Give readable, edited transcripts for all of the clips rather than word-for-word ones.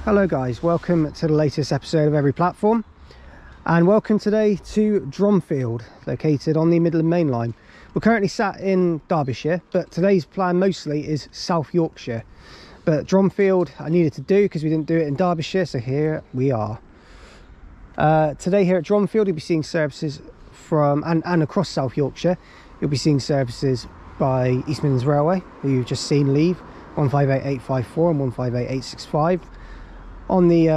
Hello guys, welcome to the latest episode of Every Platform, and welcome today to Dromfield, located on the Midland Main Line. We're currently sat in Derbyshire, but today's plan mostly is South Yorkshire. But Dromfield I needed to do because we didn't do it in Derbyshire, so here we are. Today here at Dromfield you'll be seeing services from, and across South Yorkshire, you'll be seeing services by East Midlands Railway, who you've just seen leave, 158854 and 158865. On the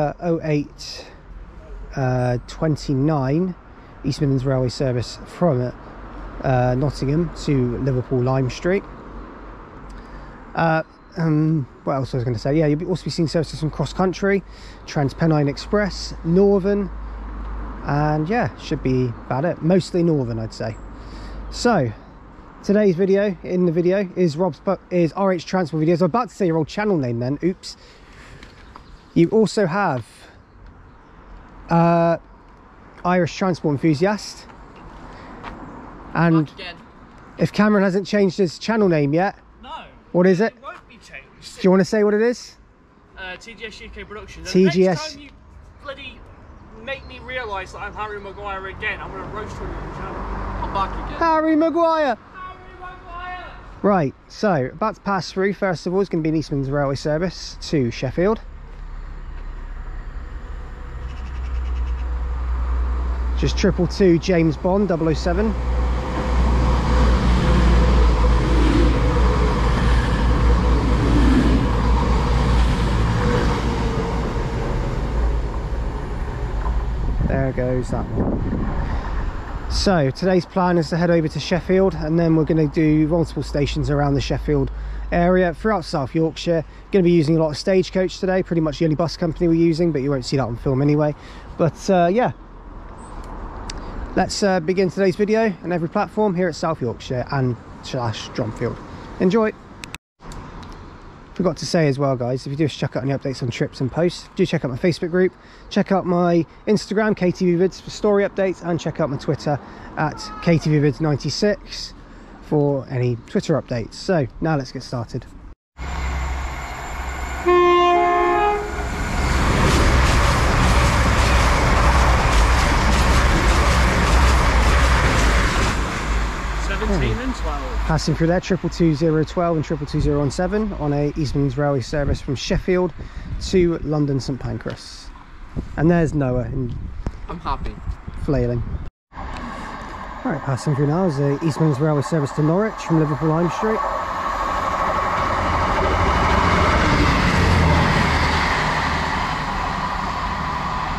0829 East Midlands Railway service from Nottingham to Liverpool Lime Street. What else was I going to say? Yeah, you'll also be seeing services from CrossCountry, Transpennine Express, Northern, and yeah, should be about it. Mostly Northern, I'd say. So today's video, is RH Transport Videos. I was about to say your old channel name then, oops. You also have Irish Transport Enthusiast, and if Cameron hasn't changed his channel name yet, no, what is it? It won't be changed. Do you want to say what it is? TGS UK Productions. TGS. Next time you bloody make me realise that I'm Harry Maguire again, I'm going to roast you on your channel. I'm back again. Harry Maguire! Harry Maguire! Right, so about to pass through. First of all, it's going to be an East Midlands Railway service to Sheffield. Just 222 James Bond 007. There goes that one. So today's plan is to head over to Sheffield, and then we're going to do multiple stations around the Sheffield area throughout South Yorkshire. Going to be using a lot of Stagecoach today, pretty much the only bus company we're using, but you won't see that on film anyway. But yeah, let's begin today's video on Every Platform here at South Yorkshire and Dromfield. Enjoy! Forgot to say as well guys, if you do check out any updates on trips and posts, do check out my Facebook group, check out my Instagram KTVvids for story updates, and check out my Twitter at KTVvids96 for any Twitter updates. So now let's get started. And 12. Passing through there, 222-012 and 222-017 on a East Midlands Railway service from Sheffield to London St Pancras. And there's Noah in I'm happy. flailing. Right, passing through now is a East Midlands Railway service to Norwich from Liverpool Lime Street.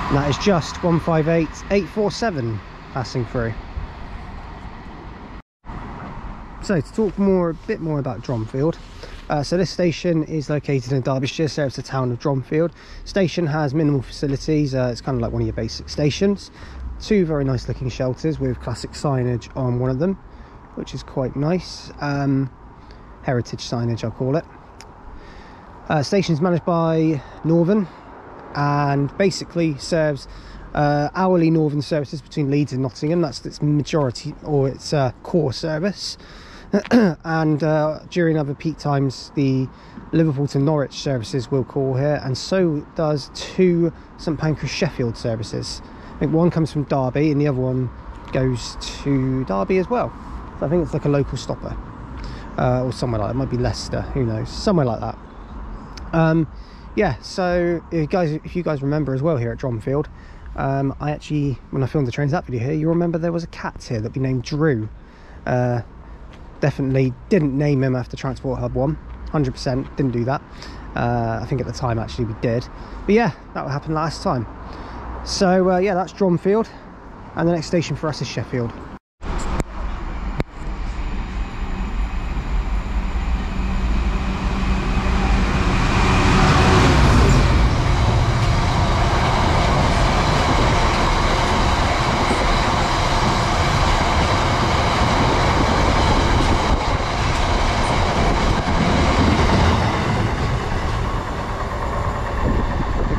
And that is just 158847 passing through. So to talk a bit more about Dromfield, so this station is located in Derbyshire, serves the town of Dromfield. Station has minimal facilities, it's kind of like one of your basic stations. Two very nice looking shelters with classic signage on one of them, which is quite nice. Heritage signage I'll call it. Station is managed by Northern and basically serves hourly Northern services between Leeds and Nottingham. That's its majority, or its core service. And during other peak times the Liverpool to Norwich services will call here, and so does two St Pancras Sheffield services. I think one comes from Derby and the other one goes to Derby as well, so I think it's like a local stopper, or somewhere like that. It might be Leicester, who knows, somewhere like that. Yeah, so if you guys remember as well, here at Dromfield, I actually, when I filmed the Trains That video here, you remember there was a cat here that we named Drew. Definitely didn't name him after Transport Hub 1, 100% didn't do that. I think at the time actually we did, but yeah, that happened last time. So yeah, that's Dromfield, and the next station for us is Sheffield.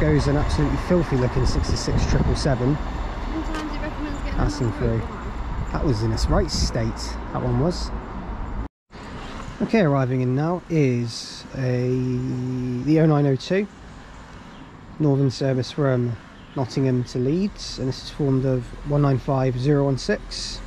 Goes an absolutely filthy looking 66777 passing through. That was in its right state, that one was. Okay, arriving in now is the 0902 northern service from Nottingham to Leeds, and this is formed of 195016.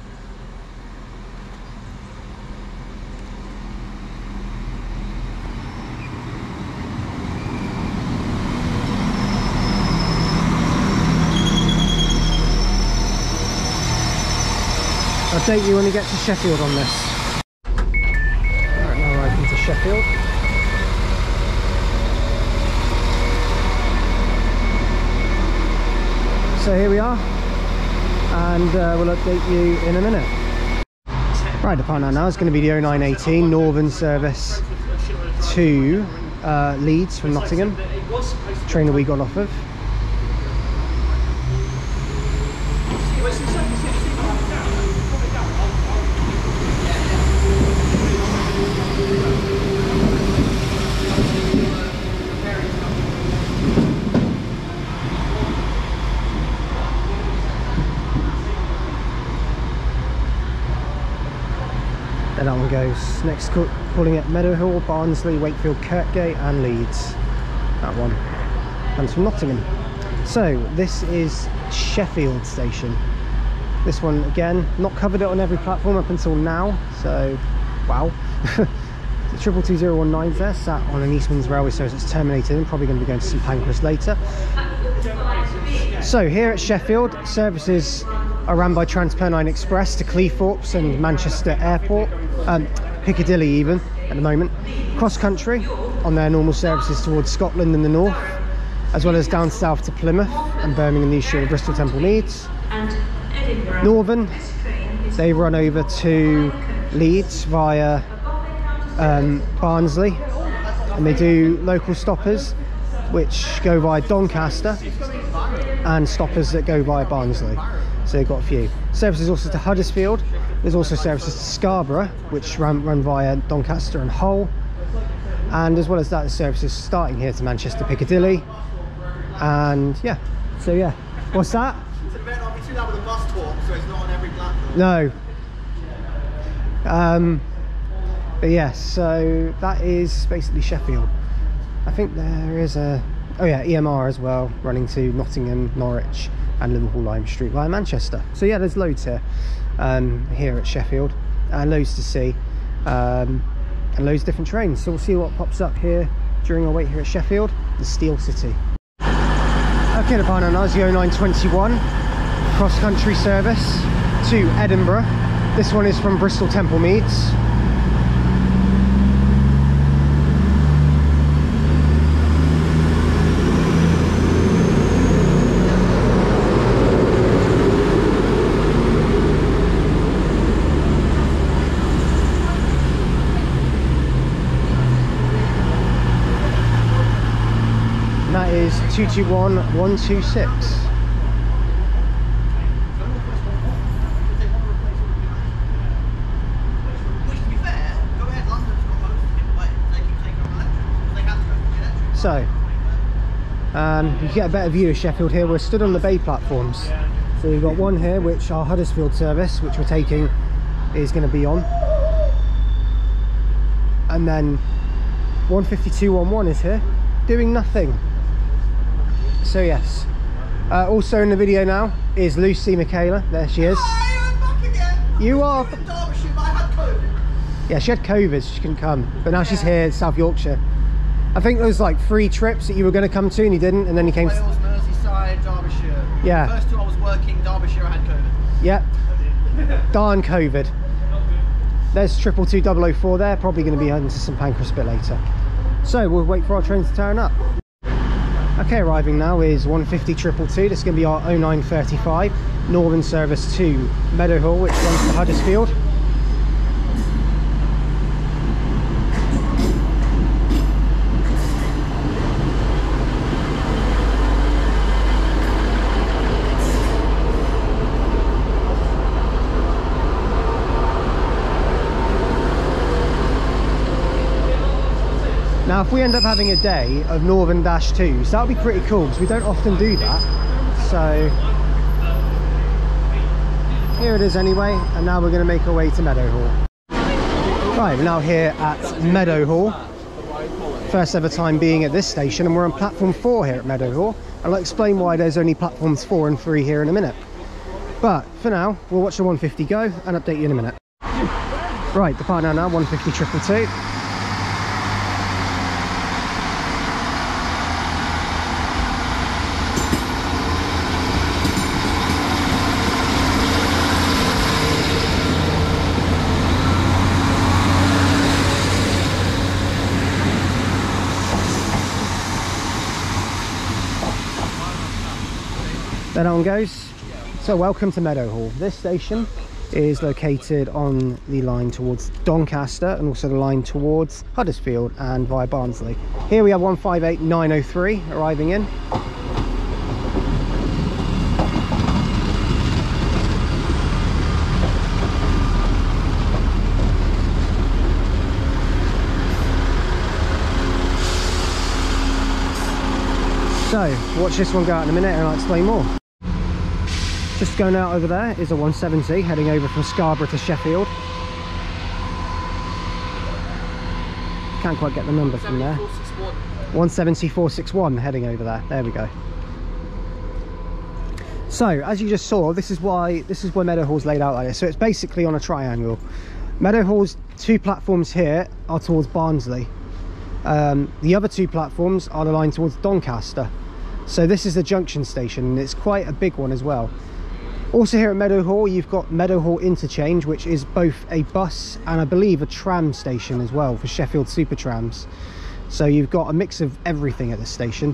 I'll update you when we get to Sheffield on this. Alright, now arriving to Sheffield. So here we are, and we'll update you in a minute. Right, the partner now is going to be the 0918 northern service to Leeds from Nottingham, the train that we got off of. Then that one goes next, calling it Meadowhall, Barnsley, Wakefield, Kirkgate and Leeds. That one comes from Nottingham. So this is Sheffield station. This one again, not covered it on every platform up until now, so wow. The 222-019's there, sat on an Eastman's railway service that's terminated and probably going to be going to St Pancras later. So here at Sheffield, services are run by Transpennine Express to Cleethorpes and Manchester Airport, Piccadilly even at the moment. CrossCountry on their normal services towards Scotland in the north, as well as down south to Plymouth and Birmingham, New Shore, Bristol, Temple, Leeds. Northern, they run over to Leeds via Barnsley, and they do local stoppers which go via Doncaster and stoppers that go via Barnsley. So they've got a few. Services also to Huddersfield. There's also services to Scarborough, which run via Doncaster and Hull. And as well as that, there's services starting here to Manchester Piccadilly. And yeah, so yeah. What's that? It's a bit obviously that with a bus talk, so it's not on every platform. No. But yes, so that is basically Sheffield. I think there is a, oh yeah, EMR as well, running to Nottingham, Norwich and Liverpool Lime Street via Manchester. So yeah, there's loads here here at Sheffield, and loads to see, and loads of different trains. So we'll see what pops up here during our wait here at Sheffield, the Steel City. Okay, the partner now is the 0921 cross-country service to Edinburgh. This one is from Bristol Temple Meads. That is 221126. So you get a better view of Sheffield here. We're stood on the bay platforms. So we've got one here, which our Huddersfield service, which we're taking, is going to be on. And then 15211 is here, doing nothing. So yes, also in the video now is Lucy Michaela. There she is. Hi, I'm back again. You are. From Derbyshire, but I had COVID. Yeah, she had COVID, so she couldn't come. But now she's here, South Yorkshire. I think there was like 3 trips that you were going to come to and you didn't, and then you came. Wales, Merseyside, Derbyshire. Yeah. The first 2 I was working, Derbyshire, I had COVID. Yep. Darn COVID. There's 222-004 there, probably going to be heading to St Pancras a bit later. So we'll wait for our train to turn up. Okay, arriving now is 150-222. This is going to be our 0935 northern service to Meadowhall, which runs to Huddersfield. Now if we end up having a day of Northern Dash 2s, that would be pretty cool because we don't often do that. So here it is anyway, and now we're going to make our way to Meadowhall. Right, we're now here at Meadowhall. First ever time being at this station, and we're on platform 4 here at Meadowhall. I'll explain why there's only platforms 4 and 3 here in a minute. But for now, we'll watch the 150 go and update you in a minute. Right, depart now, 150 222. There that one goes. So welcome to Meadowhall. This station is located on the line towards Doncaster and also the line towards Huddersfield and via Barnsley. Here we have 158903 arriving in. So watch this one go out in a minute and I'll explain more. Just going out over there is a 170 heading over from Scarborough to Sheffield. Can't quite get the number from there. 170-461 heading over there. There we go. So as you just saw, this is why Meadowhall's laid out like this. So it's basically on a triangle. Meadowhall's 2 platforms here are towards Barnsley. The other 2 platforms are the line towards Doncaster. So this is the junction station, and it's quite a big one as well. Also here at Meadowhall, you've got Meadowhall Interchange, which is both a bus and I believe a tram station as well for Sheffield super trams. So you've got a mix of everything at this station.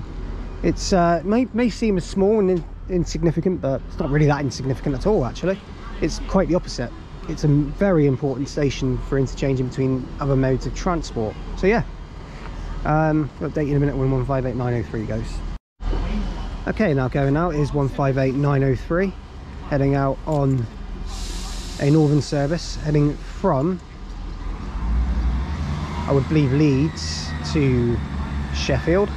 It's may seem as small and insignificant, but it's not really that insignificant at all actually. It's quite the opposite. It's a very important station for interchanging between other modes of transport. So yeah, I'll update you in a minute when 158903 goes. Okay, now going out is 158903. Heading out on a northern service heading from, I would believe, Leeds to Sheffield.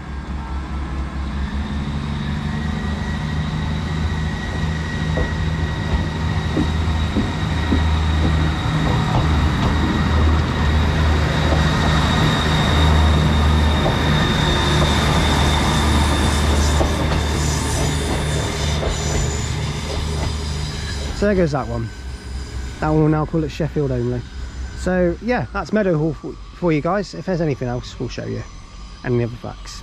So there goes that one. That one will now call it Sheffield only. So yeah, that's Meadowhall for you guys. If there's anything else, we'll show you. Any other facts.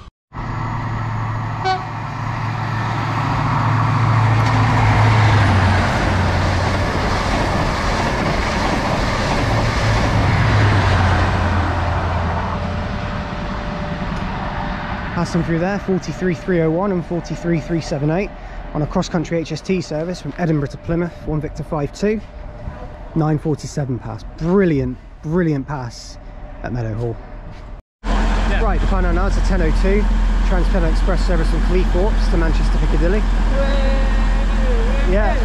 Passing through there, 43301 and 43378. On a cross-country HST service from Edinburgh to Plymouth, 1 Victor 52, 9:47 pass. Brilliant pass at Meadowhall. Yeah. Right, the final now is a 10:02 Transpennine Express service from Cleethorpes to Manchester Piccadilly. Yeah.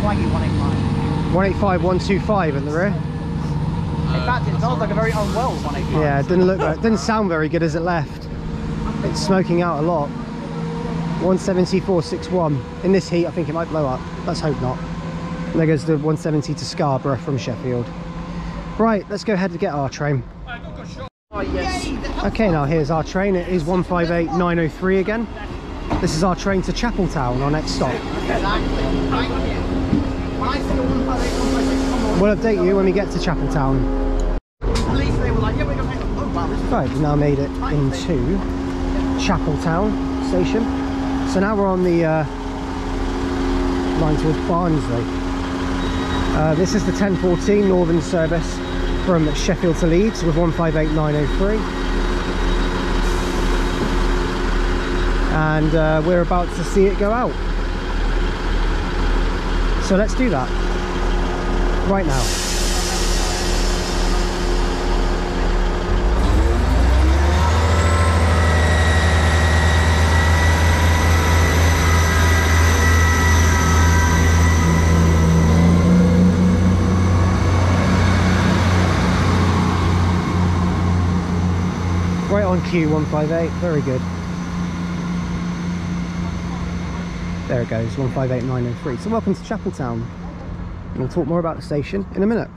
swaggy 185. 185 in the rear. In fact, it sounds like a very unwell 185. Yeah, it didn't look, it didn't sound very good as it left. It's smoking out a lot. 170-461. In this heat, I think it might blow up. Let's hope not. And there goes the 170 to Scarborough from Sheffield. Right, let's go ahead and get our train. Oh, yes. Okay, now here's our train. It is 158903 again. This is our train to Chapeltown, our next stop. We'll update you when we get to Chapeltown. Right, we've now made it into Chapeltown station. So now we're on the line towards Barnsley. This is the 1014 Northern service from Sheffield to Leeds with 158903. And we're about to see it go out. So let's do that right now. on Q158, very good. There it goes, 158903. So welcome to Chapeltown. And we'll talk more about the station in a minute.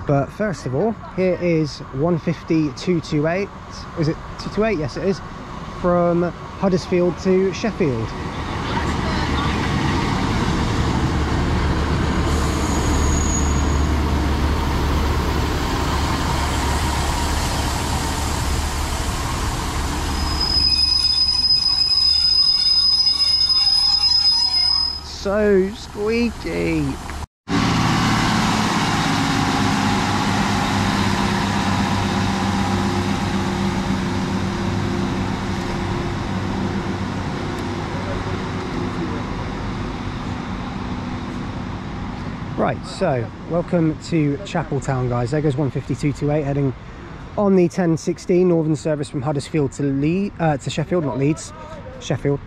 But first of all, here is 150228. Is it 228? Yes, it is. From Huddersfield to Sheffield. So squeaky. Right, so welcome to Chapeltown, guys. There goes 15228 heading on the 1016 northern service from Huddersfield to Sheffield, not Leeds, Sheffield.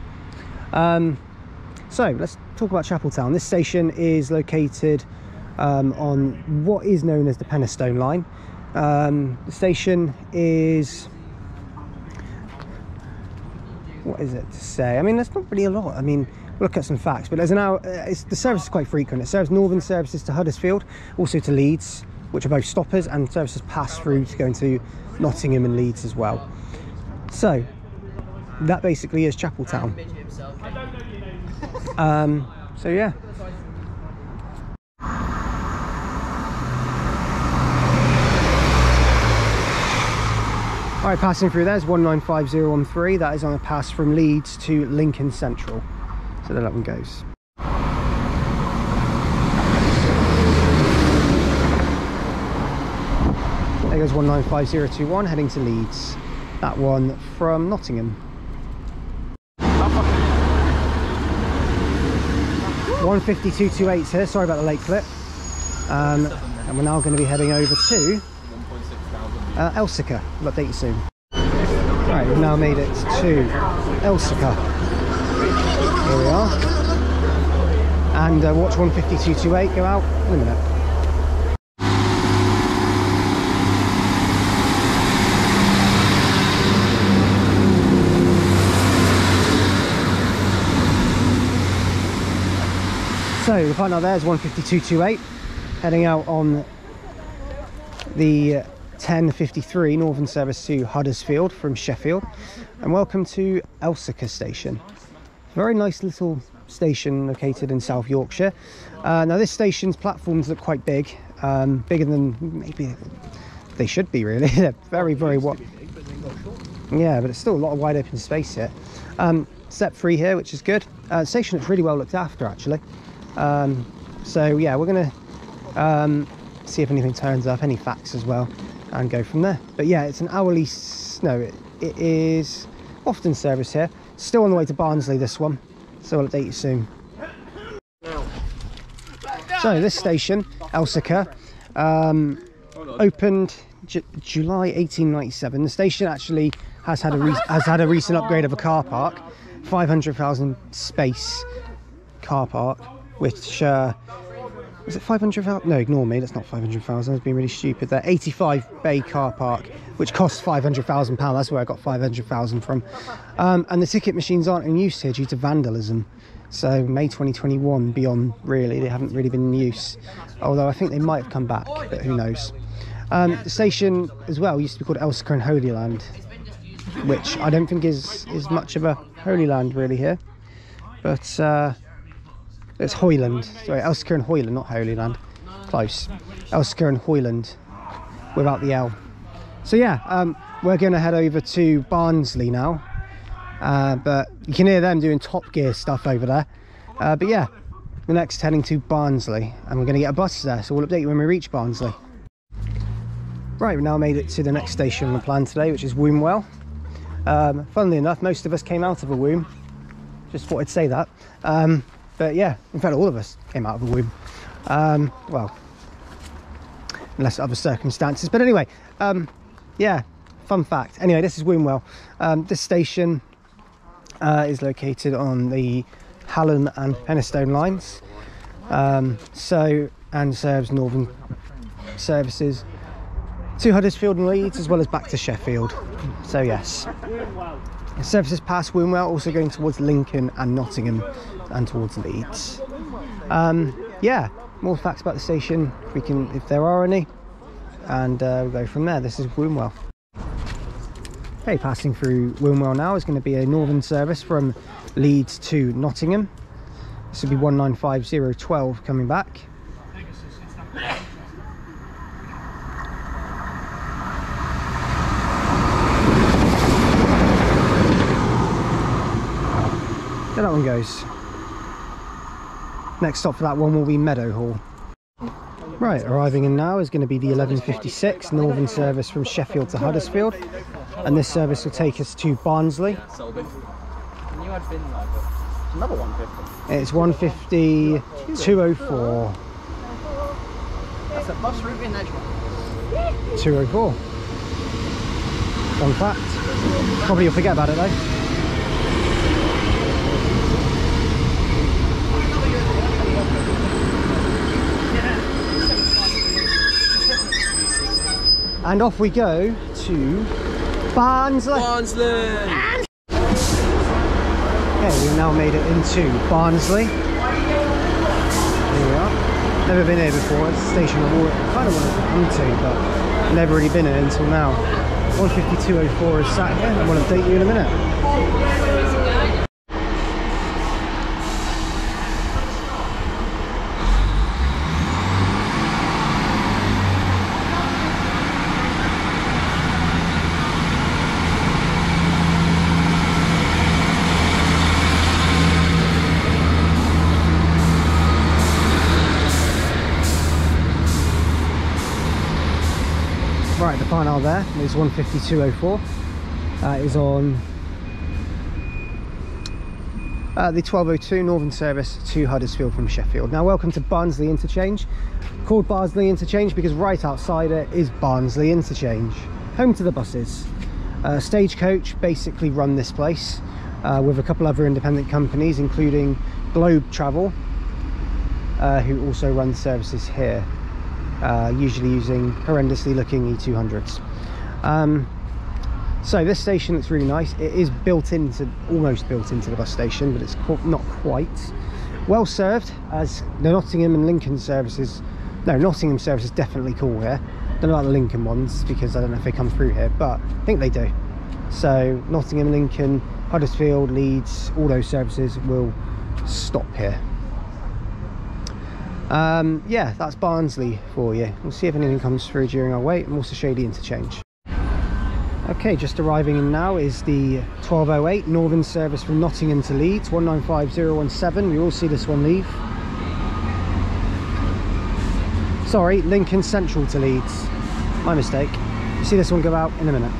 So let's talk about Chapeltown. This station is located on what is known as the Penistone line. The station is, what is it to say? I mean, there's not really a lot. I mean, we'll look at some facts, but there's an hour. The service is quite frequent. It serves northern services to Huddersfield, also to Leeds, which are both stoppers, and services pass through to go into Nottingham and Leeds as well. So that basically is Chapeltown. So yeah. Alright, passing through there's 195013. That is on a pass from Leeds to Lincoln Central. So there that one goes. There goes 195021 heading to Leeds. That one from Nottingham. 15228 here, sorry about the late clip. And we're now going to be heading over to Elsecar. I'll update you soon. Right, we've now made it to Elsecar. Here we are. And watch 15228 go out in a minute. So the partner there is 15228 heading out on the 1053 northern service to Huddersfield from Sheffield. And welcome to Elsecar station. Very nice little station located in South Yorkshire. Now this station's platforms look quite big, bigger than maybe they should be really. They're very wide. Yeah, but it's still a lot of wide open space here. Step 3 here, which is good. Station looks really well looked after actually. So yeah, we're gonna see if anything turns up, any facts as well, and go from there. But yeah, it's an hourly, no, it is often service here. Still on the way to Barnsley, this one, so I'll update you soon. So this station, Elsecar, opened July 1897. The station actually has had a recent upgrade of a car park, 500,000 space car park, which was it 500,000? No, ignore me, that's not 500,000. I was being really stupid there. 85 bay car park, which costs £500,000. That's where I got 500,000 from. And the ticket machines aren't in use here due to vandalism. So May 2021 beyond, really, they haven't really been in use. Although I think they might have come back, but who knows. The station as well used to be called Elsecar and Holy Land, which I don't think is much of a Holy Land really here. But it's Hoyland, sorry, Elsecar and Hoyland, not Holy Land. Close. Elsecar and Hoyland, without the L. So yeah, we're going to head over to Barnsley now. But you can hear them doing Top Gear stuff over there. But yeah, the next heading to Barnsley, and we're going to get a bus there, so we'll update you when we reach Barnsley. Right, we've now made it to the next station on the plan today, which is Wombwell. Funnily enough, most of us came out of a womb. Just thought I'd say that. But yeah, in fact all of us came out of a womb. Well, unless other circumstances. But anyway, yeah, fun fact. Anyway, this is Wombwell. This station is located on the Hallam and Penistone lines. And serves northern services to Huddersfield and Leeds, as well as back to Sheffield. So yes, services past Wombwell, also going towards Lincoln and Nottingham and towards Leeds. Yeah, more facts about the station if there are any, and we'll go from there. This is Wombwell. Okay, passing through Wombwell now is going to be a northern service from Leeds to Nottingham. This will be 195012 coming back. There that one goes. Next stop for that one will be Meadowhall. Right, arriving in now is going to be the 1156 northern service from Sheffield to Huddersfield, and this service will take us to Barnsley. Another 150. It's 150-204. That's a bus route in Edgeware. 204. Fun fact. Probably you'll forget about it though. And off we go to Barnsley. Okay, we've now made it into Barnsley. Here we are. Never been here before. It's a station I kind of wanted to come to, but never really been here until now. 15204 is sat here. I will update you in a minute. Right, the final there is 15204. Is on the 1202 northern service to Huddersfield from Sheffield. Now, welcome to Barnsley Interchange. Called Barnsley Interchange because right outside it is Barnsley Interchange, home to the buses. Stagecoach basically run this place with a couple other independent companies, including Globe Travel, who also run services here. Usually using horrendously looking E200s. So this station looks really nice. It is almost built into the bus station, but it's not quite. Well served, as the Nottingham and Lincoln services. No, Nottingham service is definitely cool here. Don't know about the Lincoln ones because I don't know if they come through here, but I think they do. So Nottingham, Lincoln, Huddersfield, Leeds, all those services will stop here. Yeah, that's Barnsley for you. We'll see if anything comes through during our wait, and also show you the interchange. Okay, just arriving in now is the 1208 northern service from Nottingham to Leeds, 195017. You will see this one leave. Sorry, Lincoln Central to Leeds. My mistake. You'll see this one go out in a minute.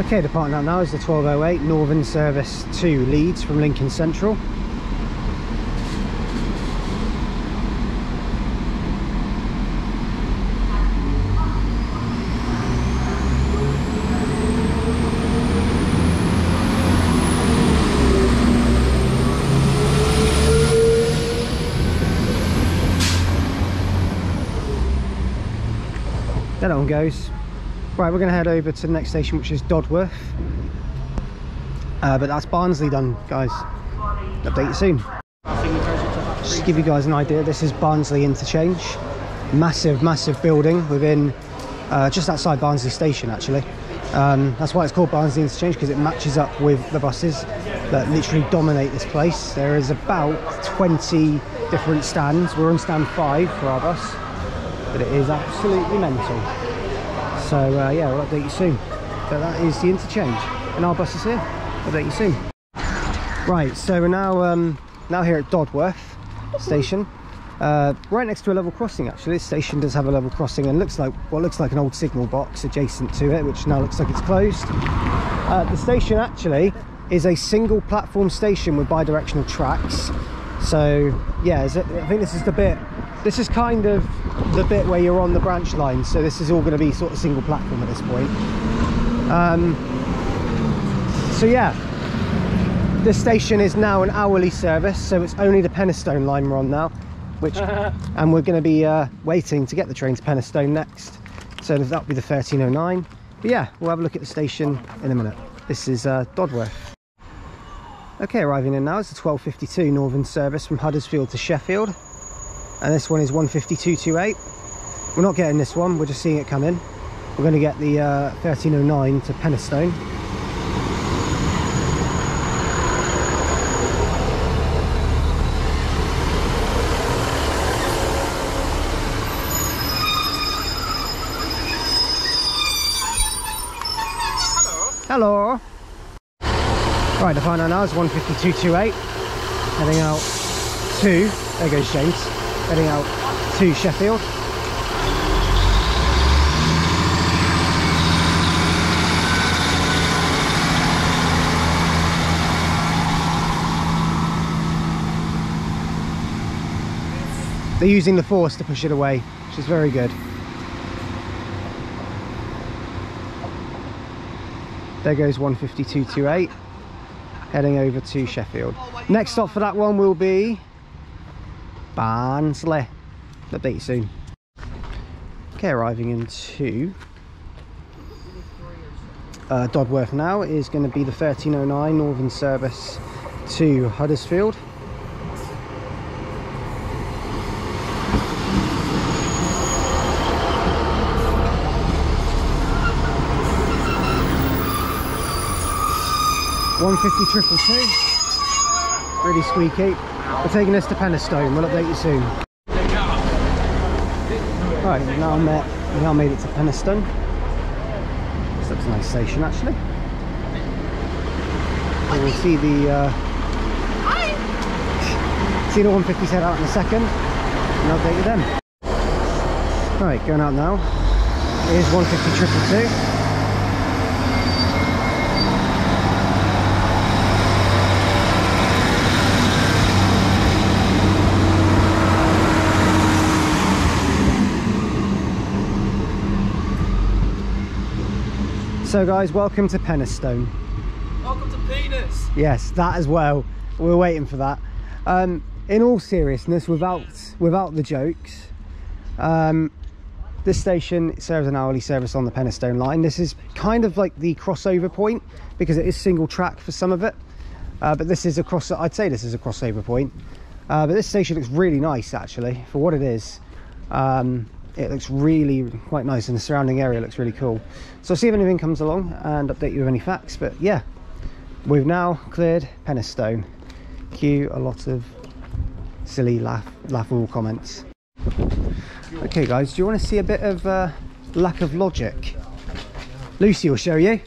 Okay, departing out now is the 1208 northern service to Leeds from Lincoln Central. There that one goes. Right, we're going to head over to the next station, which is Dodworth. But that's Barnsley done, guys. Update you soon. Just to give you guys an idea, this is Barnsley Interchange. Massive, massive building within, just outside Barnsley Station, actually. That's why it's called Barnsley Interchange, because it matches up with the buses that literally dominate this place. There is about 20 different stands. We're on stand 5 for our bus. But it is absolutely mental. So yeah, we'll update you soon. But that is the interchange, and our bus is here. I'll update you soon. Right, so we're now here at Dodworth station, right next to a level crossing. Actually, this station does have a level crossing, and looks like what looks like an old signal box adjacent to it, which now looks like it's closed. The station actually is a single platform station with bi-directional tracks. So yeah, I think this is the bit. This is kind of the bit where you're on the branch line, so this is all going to be sort of single platform at this point. So yeah, this station is now an hourly service, so it's only the Penistone line we're on now, and we're going to be waiting to get the train to Penistone next. So that'll be the 1309. But yeah, we'll have a look at the station in a minute. This is Dodworth. Okay, arriving in now is the 1252 Northern service from Huddersfield to Sheffield. And this one is 152.28. We're not getting this one, we're just seeing it come in. We're going to get the 1309 to Penistone. Hello. Right, the final now is 152.28. Heading out to, there goes James, heading out to Sheffield. They're using the force to push it away, which is very good. There goes 152.28, heading over to Sheffield. Next stop for that one will be Barnsley. Update you soon. Okay, arriving into Dodworth now is going to be the 1309 Northern service to Huddersfield. Really squeaky. We're taking this to Penistone. We'll update you soon. Right, we now made it to Penistone. This looks a nice station actually. And we'll see the 150 set out in a second and update you then. Right, going out now. Here's 150.22. So guys, welcome to Penistone. Welcome to Penis. Yes, that as well. We're waiting for that. In all seriousness, without the jokes, this station serves an hourly service on the Penistone line. This is kind of like the crossover point because it is single track for some of it. But this is I'd say this is a crossover point. But this station looks really nice actually for what it is. It looks really quite nice and the surrounding area looks really cool. So I'll see if anything comes along and update you with any facts. But yeah, we've now cleared Penistone. Cue a lot of silly laughable comments. Okay guys, do you want to see a bit of lack of logic? Lucy will show you.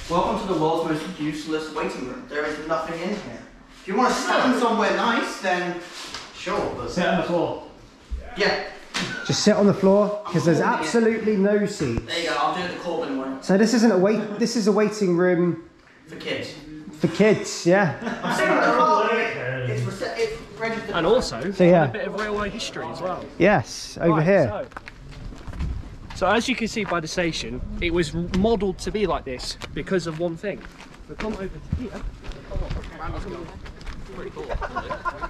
Welcome to the world's most useless waiting room. There is nothing in here. If you want to stand somewhere nice, then sure. But Sit on the floor. yeah. Just sit on the floor because there's absolutely no seats. There you go. I'll do it the Corbin one. So this isn't this is a waiting room For kids. for kids, yeah. I'm saying it's registered. And also, So yeah. a bit of railway history as well. Yes, over Right, here. So as you can see by the station, it was modelled to be like this because of one thing. We come over to here.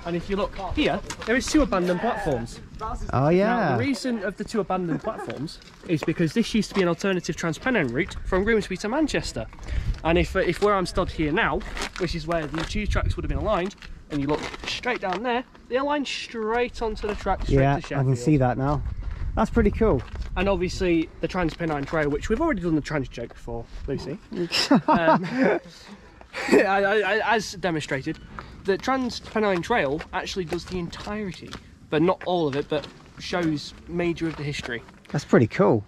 And if you look here, there is 2 abandoned platforms. Oh Now, yeah. the reason of the 2 abandoned platforms is because this used to be an alternative Transpennine route from Grimsby to Manchester. And if where I'm stood here now, which is where the tube tracks would have been aligned, and you look straight down there, they align straight onto the track straight Yeah, to I Sheffield. can see that now. That's pretty cool. And obviously the Transpennine Trail, which we've already done the trans joke before, Lucy. As demonstrated, the Transpennine Trail actually does the entirety, but not all of it, but shows major of the history. That's pretty cool.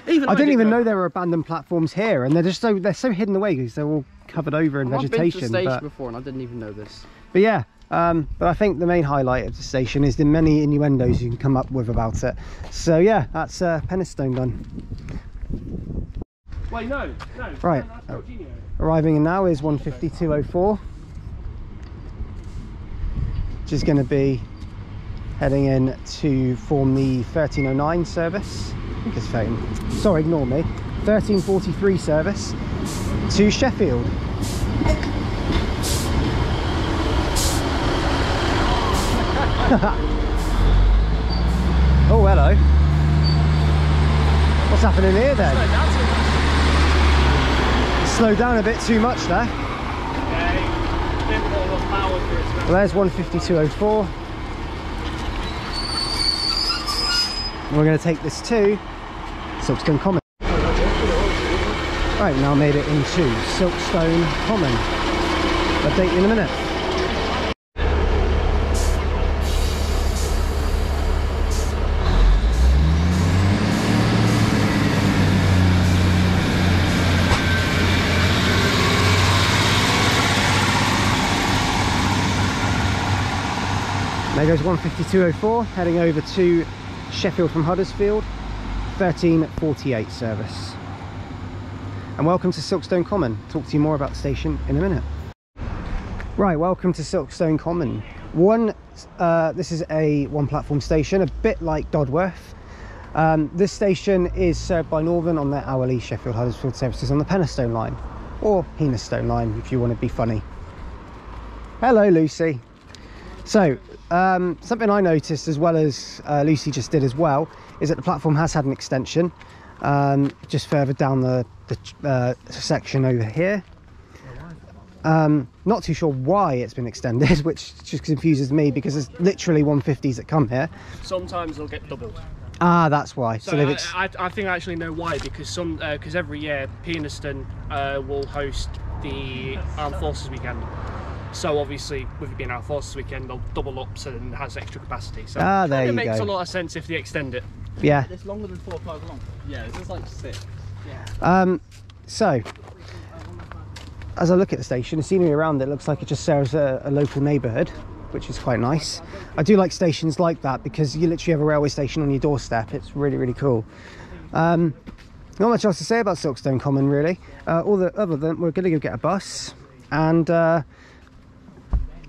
I didn't even know there were abandoned platforms here, and they're so hidden away because they're all covered over in vegetation. I've been to the station before and I didn't even know this. But yeah, but I think the main highlight of the station is the many innuendos you can come up with about it. So yeah, that's Penistone done. Wait, no. Right, arriving in now is 152.04, which is going to be heading in to form the 1309 service. I think it's fine. Sorry, ignore me. 1343 service to Sheffield. Oh, hello. What's happening here then? Slow down too much. Slowed down a bit too much there. Yeah, a bit more of a power for it. Well, there's 152.04. We're going to take this to Silkstone Common. Right, now made it into Silkstone Common. Update you in a minute. There goes 152.04, heading over to Sheffield from Huddersfield, 13:48 service. And welcome to Silkstone Common. Talk to you more about the station in a minute. Right, welcome to Silkstone Common. This is a one platform station, a bit like Dodworth. This station is served by Northern on their hourly Sheffield Huddersfield services on the Penistone line, or Penistone line if you want to be funny. Hello Lucy. So something I noticed, as well as Lucy just did as well, is that the platform has had an extension just further down the section over here. Not too sure why it's been extended, which just confuses me because there's literally 150s that come here. Sometimes they'll get doubled. Ah, that's why. So I think I actually know why, because every year Penistone will host the Armed Forces Weekend. So obviously, with it being Armed Forces Weekend, they'll double up so it has extra capacity. So there you go. It makes a lot of sense if they extend it. Yeah. It's longer than 4 cars long. Yeah, this is like 6. Yeah. So, as I look at the station, the scenery around it looks like it just serves a local neighbourhood, which is quite nice. I do like stations like that because you literally have a railway station on your doorstep. It's really, really cool. Not much else to say about Silkstone Common, really. Other than we're going to go get a bus, and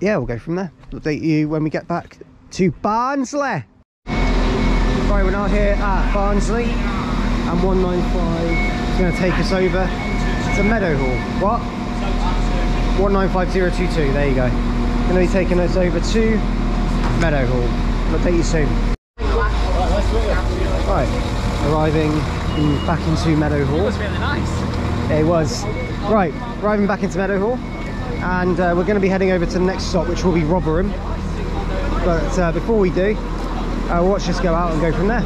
yeah, we'll go from there. I'll update you when we get back to Barnsley. Right, we're now here at Barnsley, and 195 is going to take us over to Meadowhall. What? 195022, there you go. Going to be taking us over to Meadowhall. I'll update you soon. Right, arriving back into Meadowhall. It was really nice. It was. Right, arriving back into Meadowhall, and we're going to be heading over to the next stop, which will be Rotherham. But before we do, we'll watch this go out and go from there.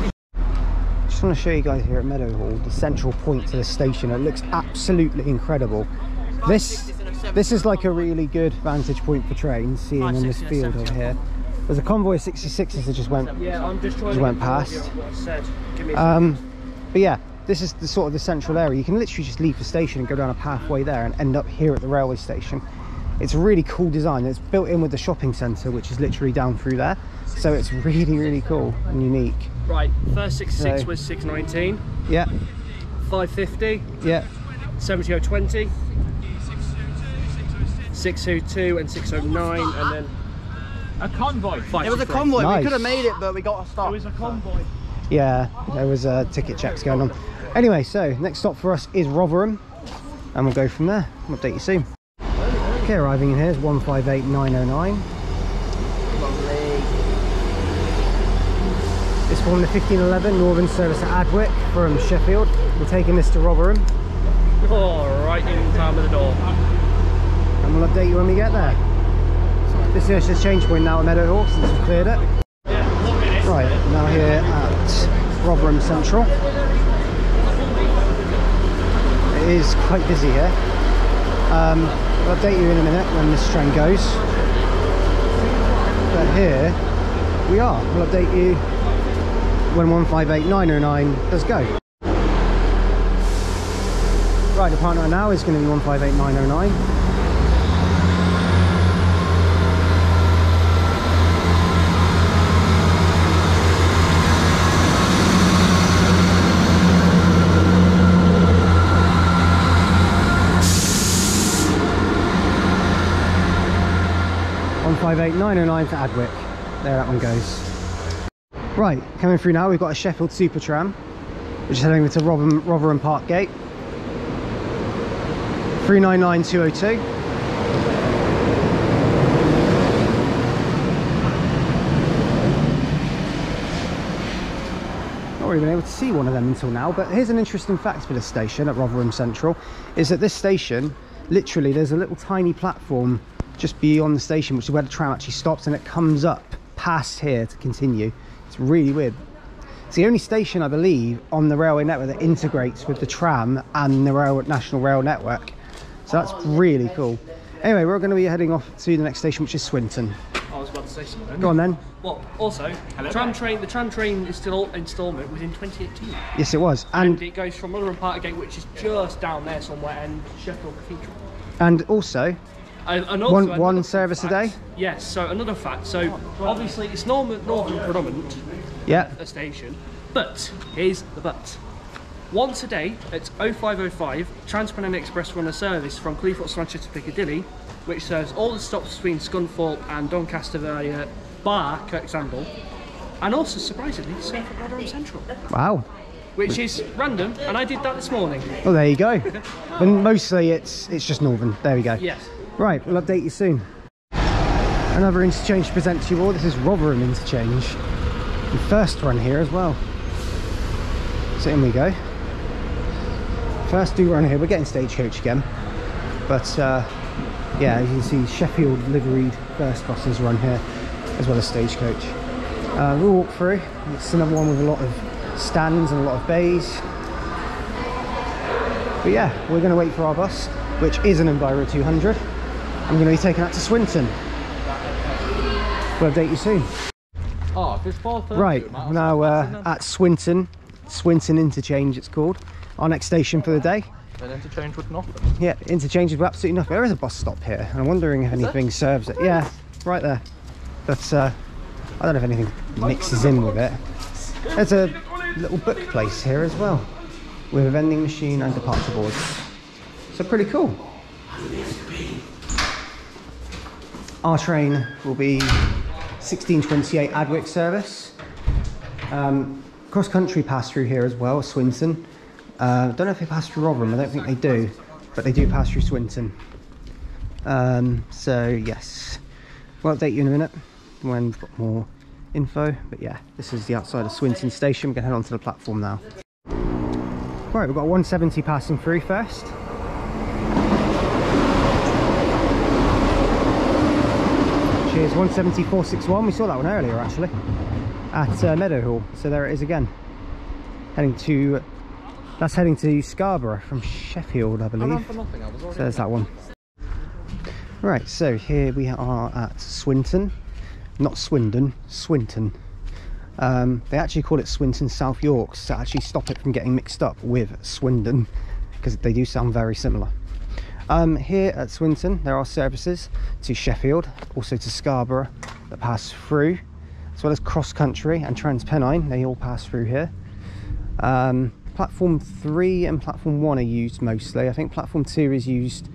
Just want to show you guys here at Meadowhall the central point to the station. It looks absolutely incredible. This is like a really good vantage point for trains, seeing in this field over here. There's a convoy of 66s that just went past. But yeah, this is the sort of the central area. You can literally just leave the station and go down a pathway there and end up here at the railway station. It's a really cool design. It's built in with the shopping centre, which is literally down through there. So it's really, really cool and unique. Right, first 66 was 619. Yeah. 550. Yeah. 7020. 602 and 609, and then A convoy. It was a convoy. Nice. We could have made it, but we got to stop. it was a convoy. Yeah, there was ticket checks going on. Anyway, so next stop for us is Rotherham, and we'll go from there. I'll update you soon. Okay, arriving in here is 158909. It's from the 1511 Northern service at Adwick from Sheffield. We're taking this to Rotherham, Oh, right in time of the door. and we'll update you when we get there. This is the change point now at Meadowhall since we've cleared it. Right, now here at Rotherham Central. It is quite busy here. I'll update you in a minute when this train goes. But here we are. We'll update you when 158909 does go. Right, the partner now is going to be 158909. On 158909 to Adwick. There that one goes. Right, coming through now, we've got a Sheffield Super Tram, which is heading over to Rotherham Park Gate. 399202. not really been able to see one of them until now. But here's an interesting fact for this station at Rotherham Central, is that this station, literally there's a little tiny platform just beyond the station, which is where the tram actually stops, and it comes up past here to continue. It's really weird. It's the only station, I believe, on the railway network that integrates with the tram and the National Rail Network. So that's really cool. Anyway, we're going to be heading off to the next station, which is Swinton. I was about to say something. Go on then. Well, also, the tram train instalment was in 2018. Yes, it was. And it goes from Rotherham Parkgate, which is just down there somewhere, and Sheffield Cathedral. And also, one service a day? Yes, so another fact. So, obviously, it's Northern predominant, yeah, a station, but here's the but. Once a day at 0505, Transpennine Express run a service from Cleethorpes to Manchester Piccadilly, which serves all the stops between Scunthorpe and Doncaster via bar Kirksandall, and also, surprisingly, serve at Rotherham Central. Wow. Which is random, and I did that this morning. Oh, there you go. But mostly it's just Northern. There we go. Yes. Right, we'll update you soon. Another interchange to present to you all. This is Rotherham Interchange. The first run here as well. So in we go. First do run here. We're getting Stagecoach again. But yeah, as you can see, Sheffield liveried first buses run here, as well as Stagecoach. We'll walk through. It's another one with a lot of stands and a lot of bays. But yeah, we're going to wait for our bus, which is an Enviro 200. I'm going to be taking that to Swinton. We'll update you soon. Oh, if it's 4:30, Right, now at Swinton Interchange it's called. Our next station for the day. An interchange with nothing. Yeah, interchange with absolutely nothing. There is a bus stop here, and I'm wondering if anything serves it. Yeah, right there. But I don't know if anything mixes in with it. There's a little book place here as well, with a vending machine and departure boards. So pretty cool. Our train will be 1628 Adwick service. CrossCountry pass through here as well, Swinton. Don't know if they pass through Rotherham, I don't think they do, but they do pass through Swinton. So yes, we'll update you in a minute when we've got more info. But yeah, this is the outside of Swinton station. We're going to head on to the platform now. Right, we've got 170 passing through first. Cheers, 170-461. We saw that one earlier actually at Meadowhall. So there it is again. That's heading to Scarborough from Sheffield, I believe. So there's that one. Right, so here we are at Swinton. Not Swindon, Swinton. They actually call it Swinton South Yorkshire to actually stop it from getting mixed up with Swindon, because they do sound very similar. Here at Swinton there are services to Sheffield, also to Scarborough that pass through, as well as CrossCountry and Transpennine. They all pass through here. Platform 3 and Platform 1 are used mostly. I think Platform 2 is used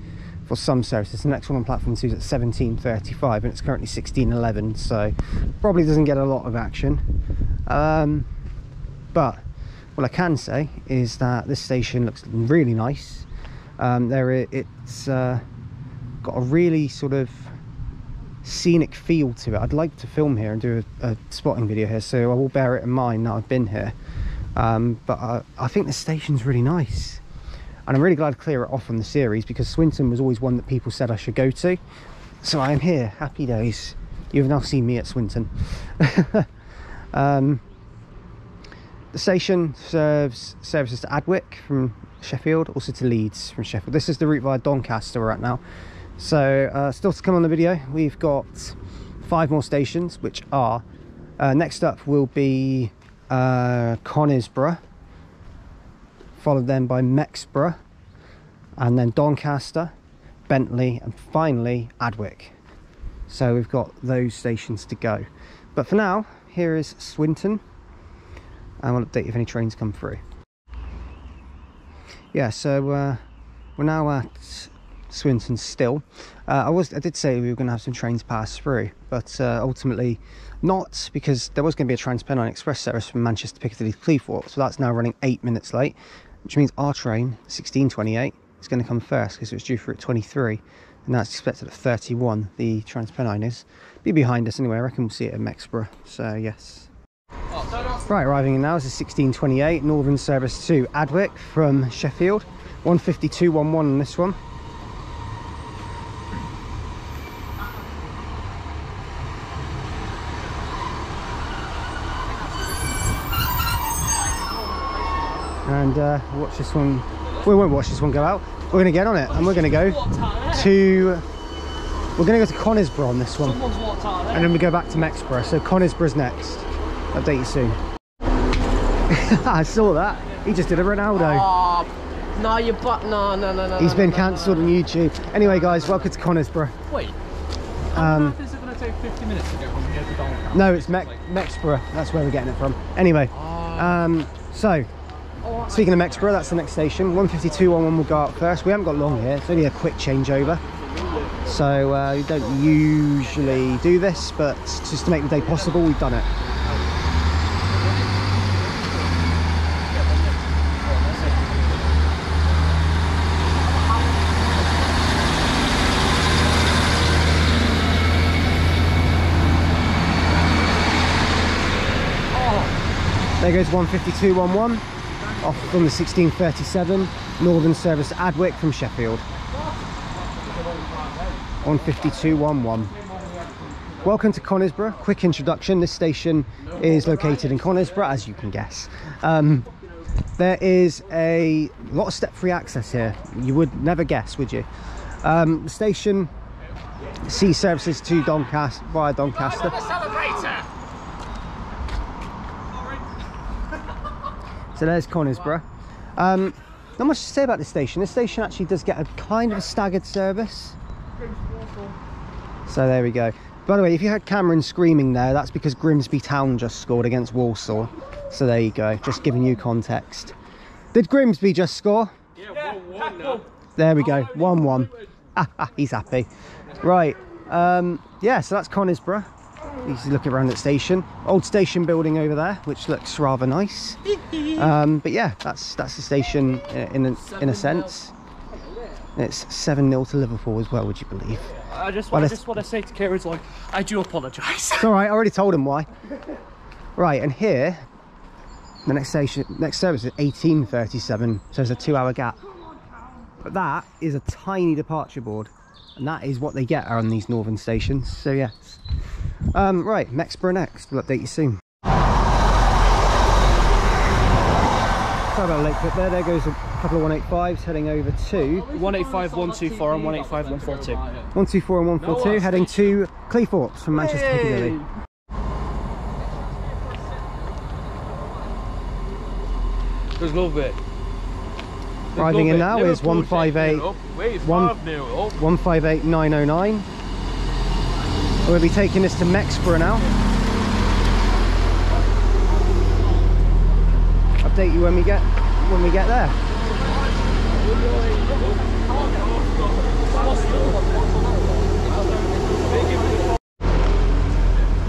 for some services. The next one on Platform 2 is at 17:35 and it's currently 16:11, so probably doesn't get a lot of action. But what I can say is that this station looks really nice. It's got a really sort of scenic feel to it. I'd like to film here and do a spotting video here, so I will bear it in mind that I've been here. But I think the station's really nice, and I'm really glad to clear it off on the series, because Swinton was always one that people said I should go to. So I am here, happy days. You've now seen me at Swinton. The station serves services to Adwick from Sheffield, also to Leeds from Sheffield. This is the route via Doncaster we're at now. So still to come on the video, we've got 5 more stations, which are next up will be Conisborough, followed then by Mexborough, and then Doncaster, Bentley, and finally Adwick. So we've got those stations to go. But for now, here is Swinton, and we'll update you if any trains come through. Yeah, so we're now at Swinton still. I did say we were going to have some trains pass through, but ultimately not, because there was going to be a Transpennine Express service from Manchester Piccadilly to Cleethorpes, so that's now running 8 minutes late, which means our train 1628 is going to come first, because it was due for at 23 and that's expected at 31. The Transpennine is be behind us anyway. I reckon we'll see it at Mexborough. So yes. Oh, Right, arriving in now is a 1628 Northern service to Adwick from Sheffield. 152.11 on this one. And watch this one. We won't watch this one go out. We're going to get on it, and we're going to go to Conisbrough on this one, and then we go back to Mexborough. So Conisborough's next. Update you soon. I saw that. He just did a Ronaldo. Oh, no, you but no. He's been cancelled on YouTube. Anyway, guys, welcome to Conisbrough. Wait. How is it going to take 50 minutes to get from here to Doncaster? No, it's Mexborough. That's where we're getting it from. Anyway, so speaking of Mexborough, that's the next station. 152.11 will go out first. We haven't got long here. It's only a quick changeover. So we don't usually do this, but just to make the day possible, we've done it. There goes 152.11 off from the 1637 Northern service to Adwick from Sheffield. 152.11. Welcome to Conisbrough. Quick introduction. This station is located in Conisbrough, as you can guess. There is a lot of step-free access here. You would never guess, would you? The station sees services to Doncaster via Doncaster. So there's Conisbrough. Not much to say about this station. This station actually does get a kind of a staggered service. So there we go. By the way, if you heard Cameron screaming there, that's because Grimsby Town just scored against Walsall. So there you go, just giving you context. Did Grimsby just score? Yeah, 1-1 now. There we go, 1-1. He's happy. Right, yeah, so that's Conisbrough. He's looking around at the station. Old station building over there, which looks rather nice. But yeah, that's the station in a sense. It's 7-0 to Liverpool as well, would you believe? I just want to say to Kieran, like, I do apologise. It's all right. I already told him why. Right, and here, the next service is 1837, so there's a 2-hour gap. But that is a tiny departure board, and that is what they get on these northern stations. So yes. Right, Mexborough next. We'll update you soon. Sorry about a late clip there. There goes a couple of 185s heading over to 185, 124 and 185, 142. 124 and 142 heading to Cleethorpes from Manchester Piccadilly. There's a little bit. Arriving in now is 158,909. We'll be taking this to Mexborough now. Update you when we get there.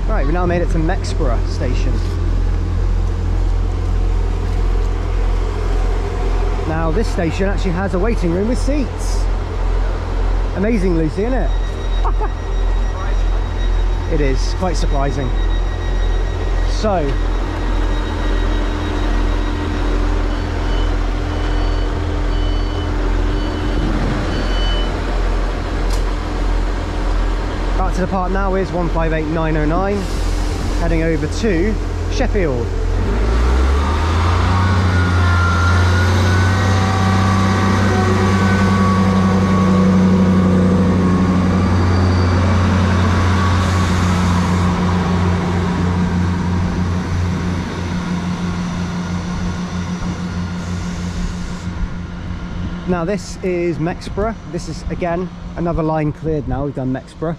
Right, we now made it to Mexborough station. Now this station actually has a waiting room with seats. Amazing, Lucy, isn't it? It is quite surprising. So back to the part now is 158,909 heading over to Sheffield. Now this is Mexborough. This is again another line cleared now. We've done Mexborough.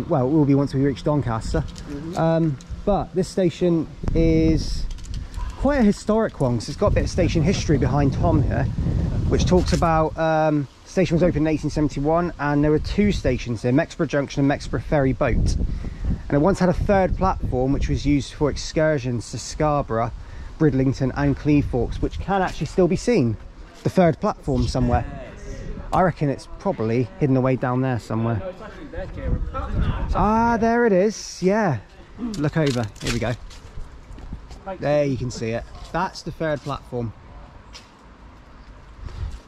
Well, it will be once we reach Doncaster. But this station is quite a historic one, because it's got a bit of station history behind Tom here, which talks about the station was opened in 1871 and there were 2 stations here, Mexborough Junction and Mexborough Ferry Boat. And it once had a 3rd platform which was used for excursions to Scarborough, Bridlington and Cleethorpes, which can actually still be seen. The 3rd platform somewhere. I reckon it's probably hidden away down there somewhere. Ah, there it is. Yeah. Look over. Here we go. There you can see it. That's the third platform.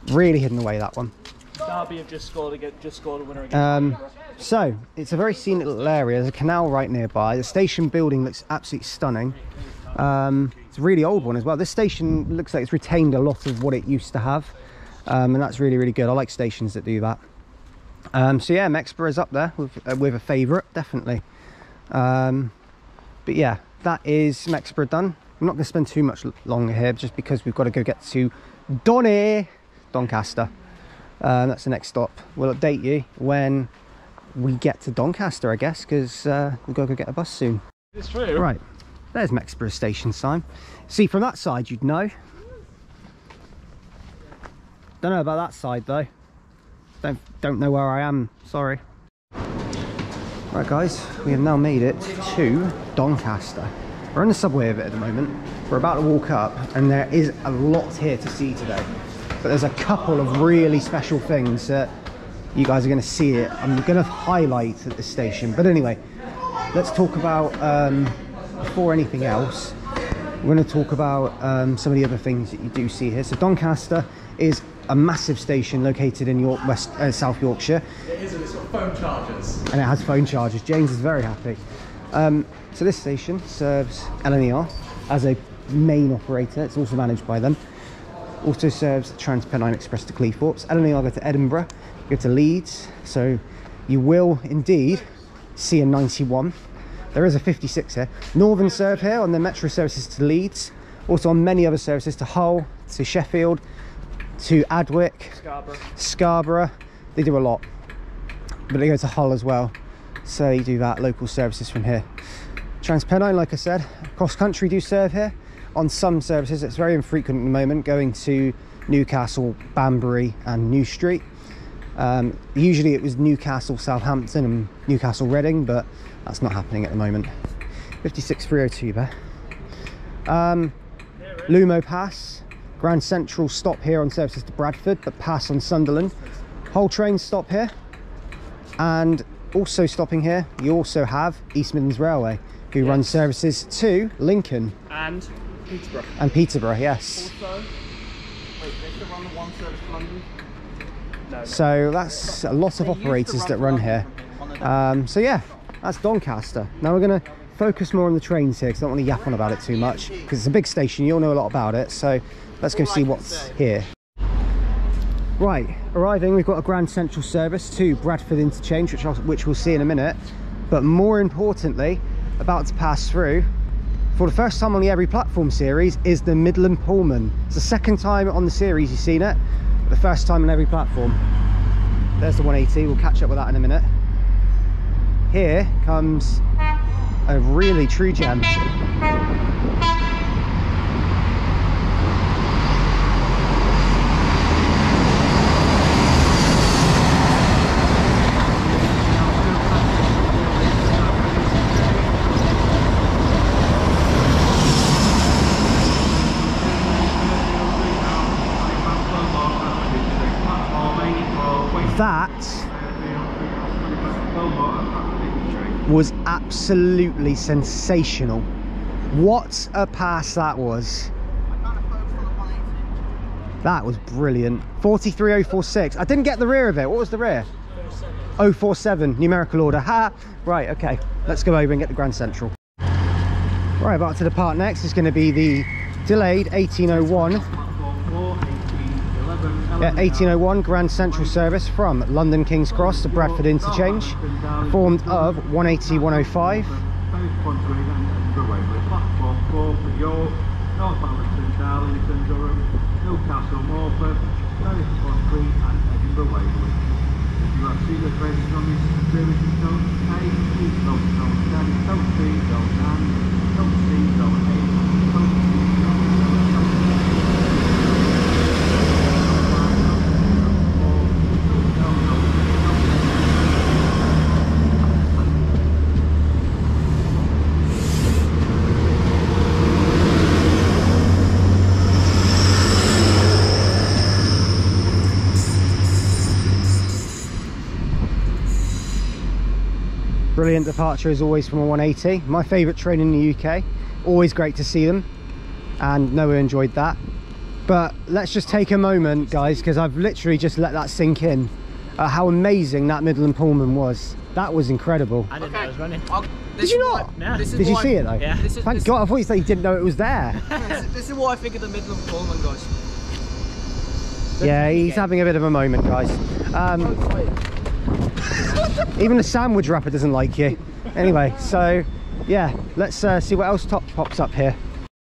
Really hidden away, that one. Derby have just scored a winner again. So it's a very scenic little area. There's a canal right nearby. The station building looks absolutely stunning. It's a really old one as well. This station looks like it's retained a lot of what it used to have, and that's really, really good. I like stations that do that. So yeah, Mexborough is up there with a favourite, definitely. But yeah, that is Mexborough done. I'm not going to spend too much longer here, just because we've got to go get to Doncaster. That's the next stop. We'll update you when we get to Doncaster, I guess, because we've got to go get a bus soon. It's true. Right, there's Mexborough station sign. See, from that side you'd know. Don't know about that side though. Don't know where I am, sorry. Right guys, we have now made it to Doncaster. We're on the subway of it at the moment. We're about to walk up, and there is a lot here to see today. But there's a couple of really special things that you guys are going to see it. I'm going to highlight at this station. But anyway, let's talk about, before anything else, we're going to talk about some of the other things that you do see here. So Doncaster is a massive station located in South Yorkshire. It is, and it's got phone chargers. And it has phone chargers. James is very happy. So this station serves LNER as a main operator. It's also managed by them. Also serves Transpennine Express to Cleethorpes. LNER go to Edinburgh, go to Leeds. So you will indeed see a 91. There is a 56 here. Northern serve here on the metro services to Leeds. Also on many other services to Hull, to Sheffield, to Adwick, Scarborough. They do a lot, but they go to Hull as well. So you do that, local services from here. Transpennine, like I said, CrossCountry do serve here on some services. It's very infrequent at the moment, going to Newcastle, Banbury and New Street. Usually it was Newcastle, Southampton and Newcastle, Reading, but that's not happening at the moment. 56302 there. Lumo Pass, Grand Central stop here on services to Bradford, but pass on Sunderland. Hull trains stop here, and also stopping here you also have East Midlands Railway, who run services to Lincoln and Peterborough. And Peterborough, yes. Also, wait, they still run the one service to London? No. So that's a lot of operators that run here. So yeah, that's Doncaster. Now we're going to focus more on the trains here, because I don't want to yap on about it too much, because it's a big station, you all know a lot about it. So let's go see what's here. Right, arriving, we've got a Grand Central service to Bradford Interchange, which we'll see in a minute. But more importantly, about to pass through, for the first time on the Every Platform series, is the Midland Pullman. It's the second time on the series you've seen it, but the first time on Every Platform. There's the 180, we'll catch up with that in a minute. Here comes a really true gem. That was absolutely sensational. What a pass that was. That was brilliant. 43046. I didn't get the rear of it. What was the rear? 047, numerical order. Ha! Right, okay. Let's go over and get the Grand Central. Right, about to depart next is going to be the delayed 1801. Yeah, 1801 Grand Central service from London King's Cross to Bradford Interchange, formed of 180 105. Brilliant departure as always from a 180. My favourite train in the UK. always great to see them, and Noah enjoyed that. But let's just take a moment, guys, because I've literally just let that sink in, how amazing that Midland Pullman was. That was incredible. I didn't know it was running. Did you not? No. Did you see it though? Yeah. Thank God, I thought you said you didn't know it was there. This is what I think of the Midland Pullman, guys. Yeah, he's having a bit of a moment, guys. Even the sandwich wrapper doesn't like you. Anyway, so yeah, let's see what else pops up here.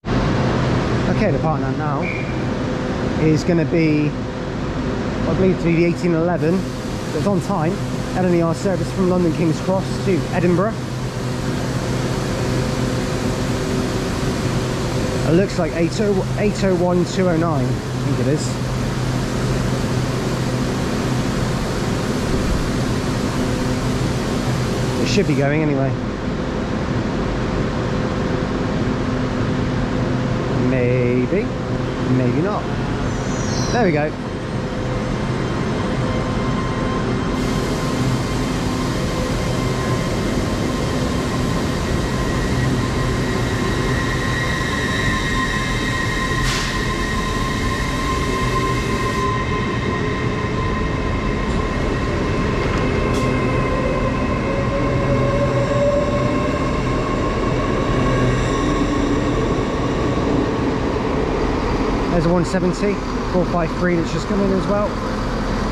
Okay, the partner now is going to be, I believe, to be the 1811. So it's on time. LNER service from London King's Cross to Edinburgh. It looks like 801209, I think it is. It should be going anyway. Maybe, maybe not. There we go. There's a 170, 453 that's just come in as well.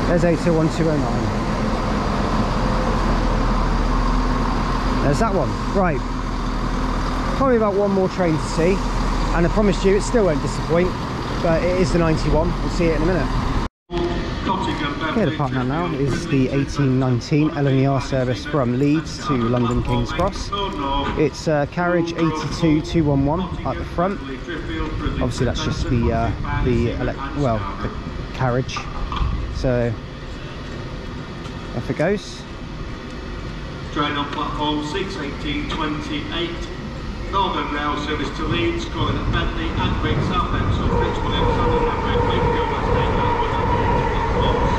There's 801209. There's that one. Right. Probably about one more train to see. And I promise you, it still won't disappoint. But it is the 91. We'll see it in a minute. Okay, the partner now is the 1819 LNER service from Leeds to London King's Cross. It's carriage 82211 at the front. Obviously that's just the carriage. So off it goes. Train on platform 61828. Northern Rail service to Leeds, calling at Bentley and Great Southend, so Richmond and Southend, Wakefield, West England, platform 6.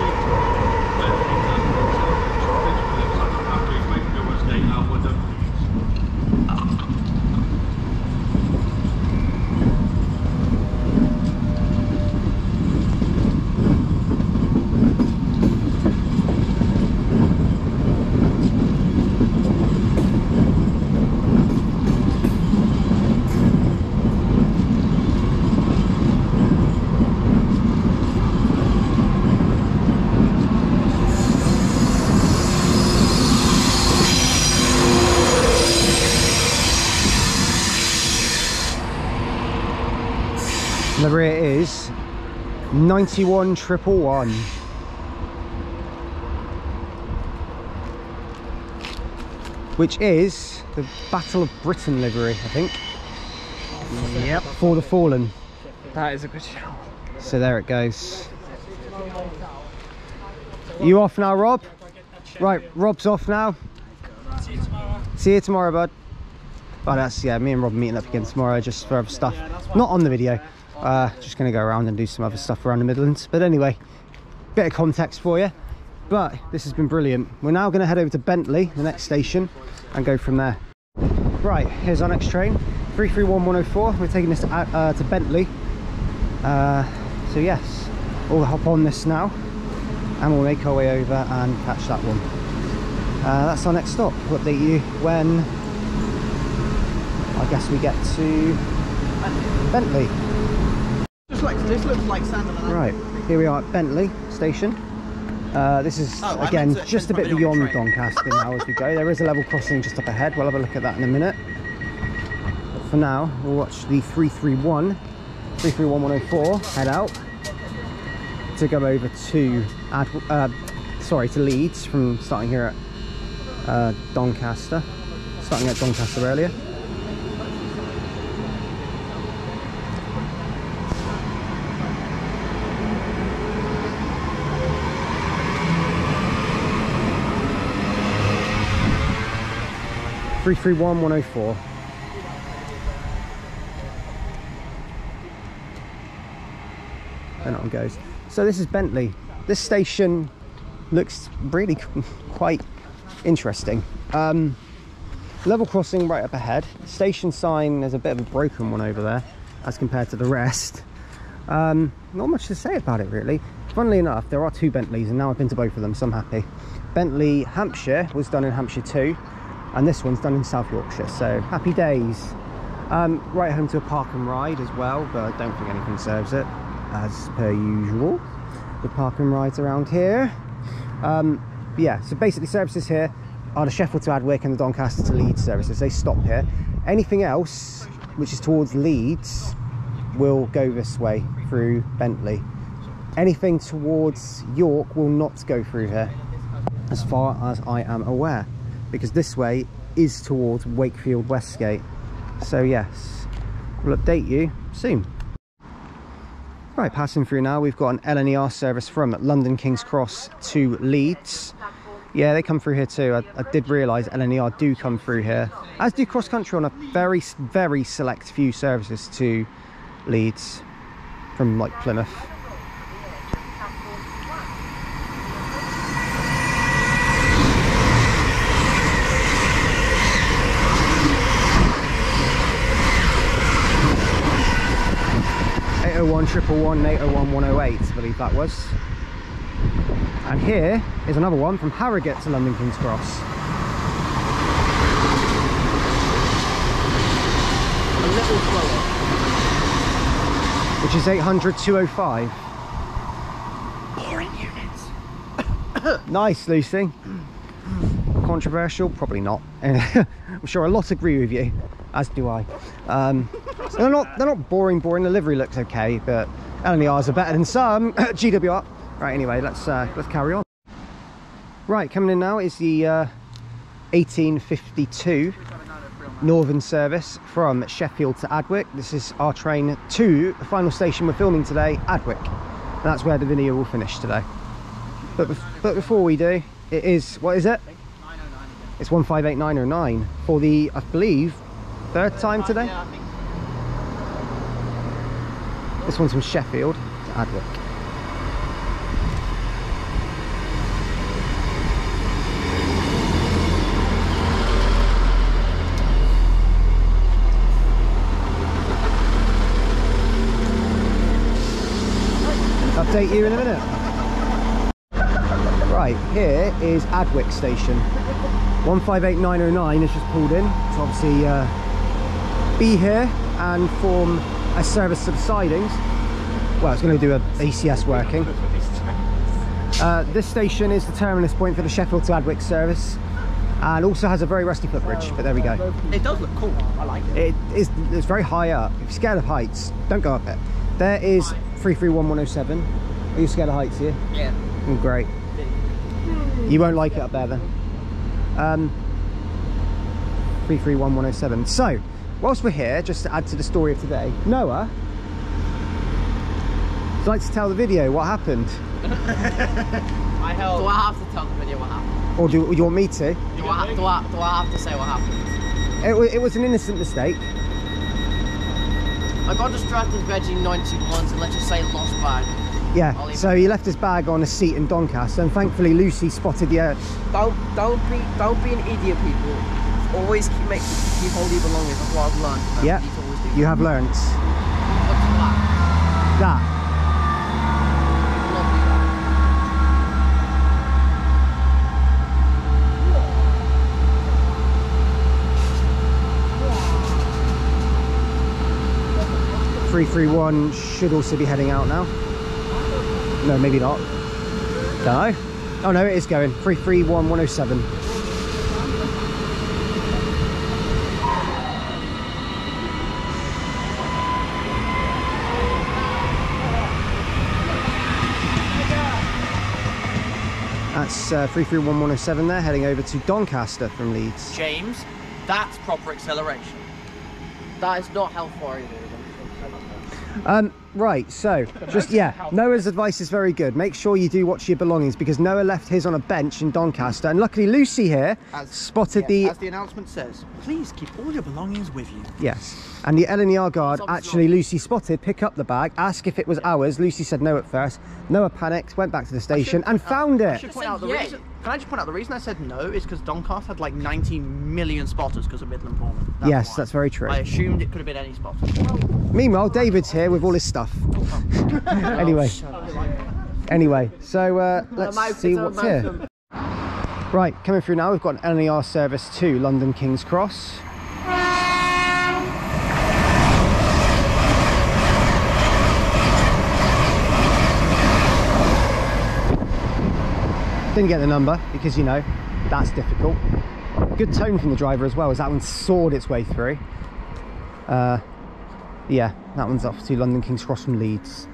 Livery it is 91111, which is the Battle of Britain livery, I think. Yep. For the Fallen. That is a good shot. So there it goes. You off now, Rob? Right, Rob's off now. See you tomorrow. See you tomorrow, bud. Oh, that's, yeah, me and Rob are meeting up again tomorrow just for other stuff. Not on the video. Just going to go around and do some other stuff around the Midlands. But anyway, bit of context for you. But this has been brilliant. We're now going to head over to Bentley, the next station, and go from there. Right, here's our next train, 331104. We're taking this to Bentley. So yes, we'll hop on this now, and we'll make our way over and catch that one. That's our next stop. We'll update you when I guess we get to Bentley. This looks like Sunderland. Right, here we are at Bentley station. This is again just a bit beyond Doncaster now as we go. There is a level crossing just up ahead. We'll have a look at that in a minute. But for now, we'll watch the 331-104 head out to go over to to Leeds from starting here at Doncaster. Starting at Doncaster earlier. (331-104). And on goes. So this is Bentley. This station looks really quite interesting. Level crossing right up ahead. Station sign, there's a bit of a broken one over there as compared to the rest. Not much to say about it really. Funnily enough, there are 2 Bentleys and now I've been to both of them, so I'm happy. Bentley Hampshire was done in Hampshire too, and this one's done in South Yorkshire, so happy days. Right home to a park and ride as well, but I don't think anything serves it, as per usual. The park and rides around here. Yeah, so basically services here are the Sheffield to Adwick and the Doncaster to Leeds services. They stop here. Anything else which is towards Leeds will go this way through Bentley. Anything towards York will not go through here, as far as I am aware, because this way is towards Wakefield Westgate. So yes, we'll update you soon. Right, passing through now, we've got an LNER service from London King's Cross to Leeds. Yeah, they come through here too. I did realise LNER do come through here, as do CrossCountry on a very, very select few services to Leeds from like Plymouth. '1 111 801 108, I believe that was. And here is another one from Harrogate to London King's Cross. A little slower. Which is 800 205. Boring units. Nice, Lucy. Controversial? Probably not. I'm sure a lot agree with you, as do I. They're not boring. The livery looks okay, but LNERs are better than some. GWR. Right, anyway, let's carry on. Right, coming in now is the 1852 Northern service from Sheffield to Adwick. This is our train to the final station we're filming today, Adwick. And that's where the video will finish today. But before we do, it is, what is it? It's 158909 for the, I believe, 3rd time today. This one's from Sheffield to Adwick. Update you in a minute. Right, here is Adwick station. 158909 has just pulled in to obviously be here and form a service to the sidings. Well, it's going to do a ACS working. This station is the terminus point for the Sheffield to Adwick service, and also has a very rusty footbridge, but there we go. It does look cool, I like it. It's very high up. If you're scared of heights, don't go up it. There is 331107. Are you scared of heights here? Yeah. Oh, great. You won't like it up there then. 331107. So, whilst we're here, just to add to the story of today, Noah, would you like to tell the video what happened? I help. Do I have to tell the video what happened? Or do you want me to? Do I have to say what happened? It was an innocent mistake. I got distracted vegging 921s and let's just say lost bag. Yeah, so he left his bag on a seat in Doncaster, and thankfully Lucy spotted the Don't be an idiot, people. Always keep hold your belongings. That's what I've learned. Yeah, you have learnt. What's that? That. Lovely. 331 should also be heading out now. No, maybe not. Don't know. Oh no, it is going. 331107. That's 331107 there, heading over to Doncaster from Leeds. James, that's proper acceleration. That is not how far you do. Right, so just Noah's advice is very good. Make sure you do watch your belongings, because Noah left his on a bench in Doncaster, and luckily Lucy here spotted as the announcement says, please keep all your belongings with you. Yes, and the LNER guard actually Lucy spotted, pick up the bag, ask if it was ours. Lucy said no at first. Noah panicked, went back to the station and found it. Can I just point out the reason I said no is because Doncaster had like 90 million spotters because of Midland Foreman. Yes, that's very true. I assumed it could have been any spotter. Meanwhile, David's here with all his stuff. Anyway, so let's see what's here. Right, coming through now, we've got an LNER service to London King's Cross. Didn't get the number because, you know, that's difficult. Good tone from the driver as well, as that one sawed its way through. Yeah, that one's off to London King's Cross from Leeds.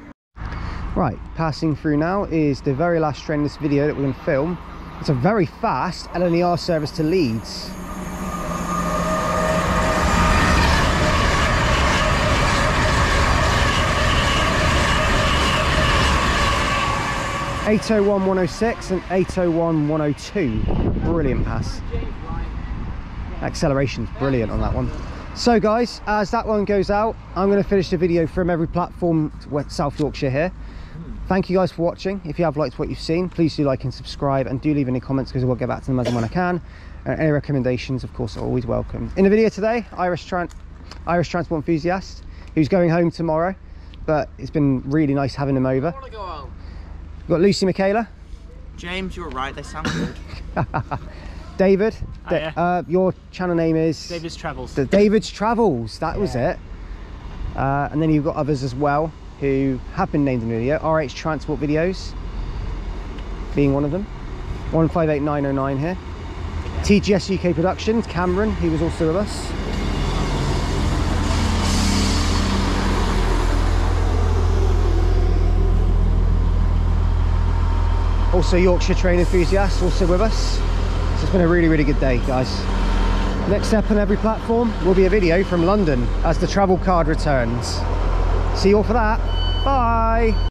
Right, passing through now is the very last train in this video that we're going to film. It's a very fast LNER service to Leeds. (801-106) and (801-102). Brilliant pass. Acceleration's brilliant on that one. So guys, as that one goes out, I'm going to finish the video from every platform to South Yorkshire here. Thank you guys for watching. If you have liked what you've seen, please do like and subscribe, and do leave any comments because I will get back to them as and when I can. Any recommendations, of course, are always welcome. In the video today, Irish transport enthusiast who's going home tomorrow, but it's been really nice having him over. I want to go home. We've got Lucy, Michaela. James, you were right, they sound good. David, your channel name is? David's Travels. David's Travels, that was it. And then you've got others as well who have been named in the video. RH Transport Videos being one of them. 158909 here. TGS UK Productions, Cameron, he was also with us. Also Yorkshire Train Enthusiasts, also with us. So it's been a really, really good day, guys. Next up on every platform will be a video from London as the Travelcard returns. See you all for that. Bye.